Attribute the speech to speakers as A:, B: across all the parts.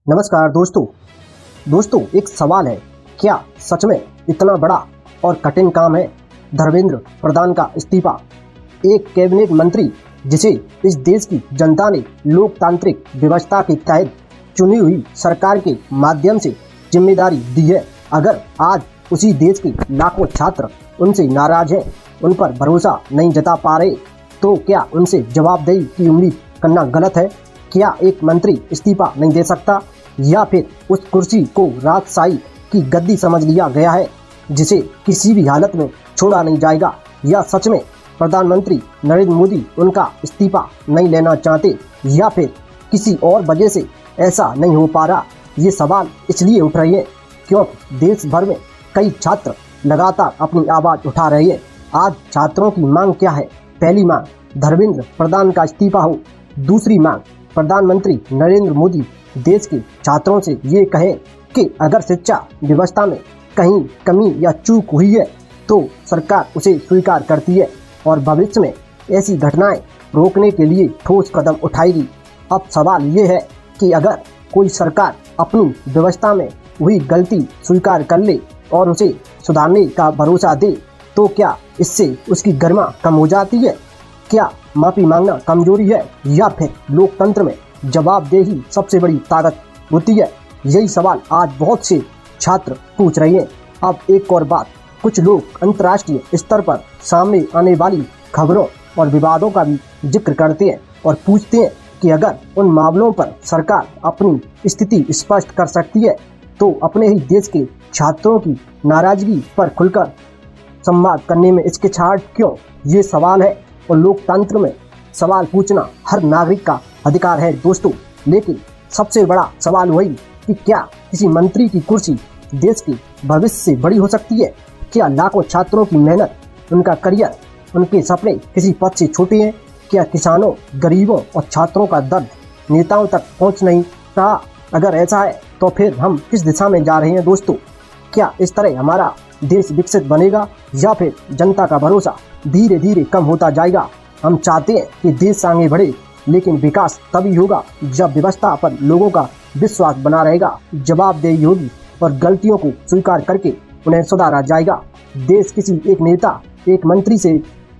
A: नमस्कार दोस्तों एक सवाल है, क्या सच में इतना बड़ा और कठिन काम है धर्मेंद्र प्रधान का इस्तीफा? एक कैबिनेट मंत्री जिसे इस देश की जनता ने लोकतांत्रिक व्यवस्था के तहत चुनी हुई सरकार के माध्यम से जिम्मेदारी दी है, अगर आज उसी देश के लाखों छात्र उनसे नाराज हैं, उन पर भरोसा नहीं जता पा रहे, तो क्या उनसे जवाबदेही की उम्मीद करना गलत है? क्या एक मंत्री इस्तीफा नहीं दे सकता, या फिर उस कुर्सी को राजशाही की गद्दी समझ लिया गया है जिसे किसी भी हालत में छोड़ा नहीं जाएगा? या सच में प्रधानमंत्री नरेंद्र मोदी उनका इस्तीफा नहीं लेना चाहते, या फिर किसी और वजह से ऐसा नहीं हो पा रहा? ये सवाल इसलिए उठ रहे हैं क्योंकि देश भर में कई छात्र लगातार अपनी आवाज़ उठा रहे हैं। आज छात्रों की मांग क्या है? पहली मांग, धर्मेंद्र प्रधान का इस्तीफा हो। दूसरी मांग, प्रधानमंत्री नरेंद्र मोदी देश के छात्रों से ये कहें कि अगर शिक्षा व्यवस्था में कहीं कमी या चूक हुई है तो सरकार उसे स्वीकार करती है और भविष्य में ऐसी घटनाएं रोकने के लिए ठोस कदम उठाएगी। अब सवाल ये है कि अगर कोई सरकार अपनी व्यवस्था में हुई गलती स्वीकार कर ले और उसे सुधारने का भरोसा दे, तो क्या इससे उसकी गरिमा कम हो जाती है? क्या माफ़ी मांगना कमजोरी है, या फिर लोकतंत्र में जवाबदेही सबसे बड़ी ताकत होती है? यही सवाल आज बहुत से छात्र पूछ रहे हैं। अब एक और बात, कुछ लोग अंतर्राष्ट्रीय स्तर पर सामने आने वाली खबरों और विवादों का भी जिक्र करते हैं और पूछते हैं कि अगर उन मामलों पर सरकार अपनी स्थिति स्पष्ट कर सकती है तो अपने ही देश के छात्रों की नाराजगी पर खुलकर संवाद करने में हिचकिचाहट क्यों? ये सवाल है और लोकतंत्र में सवाल पूछना हर नागरिक का अधिकार है दोस्तों। लेकिन सबसे बड़ा सवाल वही कि क्या किसी मंत्री की कुर्सी देश के भविष्य से बड़ी हो सकती है? क्या लाखों छात्रों की मेहनत, उनका करियर, उनके सपने किसी पद से छोटे हैं? क्या किसानों, गरीबों और छात्रों का दर्द नेताओं तक पहुंच नहीं रहा? अगर ऐसा है तो फिर हम किस दिशा में जा रहे हैं दोस्तों? क्या इस तरह हमारा देश विकसित बनेगा, या फिर जनता का भरोसा धीरे धीरे कम होता जाएगा? हम चाहते हैं कि देश आगे बढ़े, लेकिन विकास तभी होगा जब व्यवस्था पर लोगों का विश्वास बना रहेगा, जवाबदेही होगी और गलतियों को स्वीकार करके उन्हें सुधारा जाएगा। देश किसी एक नेता, एक मंत्री से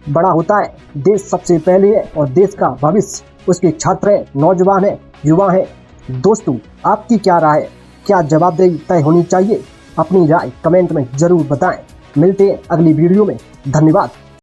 A: बड़ा होता है। देश सबसे पहले है और देश का भविष्य उसके छात्र हैं, नौजवान हैं, युवा हैं। दोस्तों, आपकी क्या राय है? क्या जवाबदेही तय होनी चाहिए? अपनी राय कमेंट में जरूर बताएं। मिलते हैं अगली वीडियो में। धन्यवाद।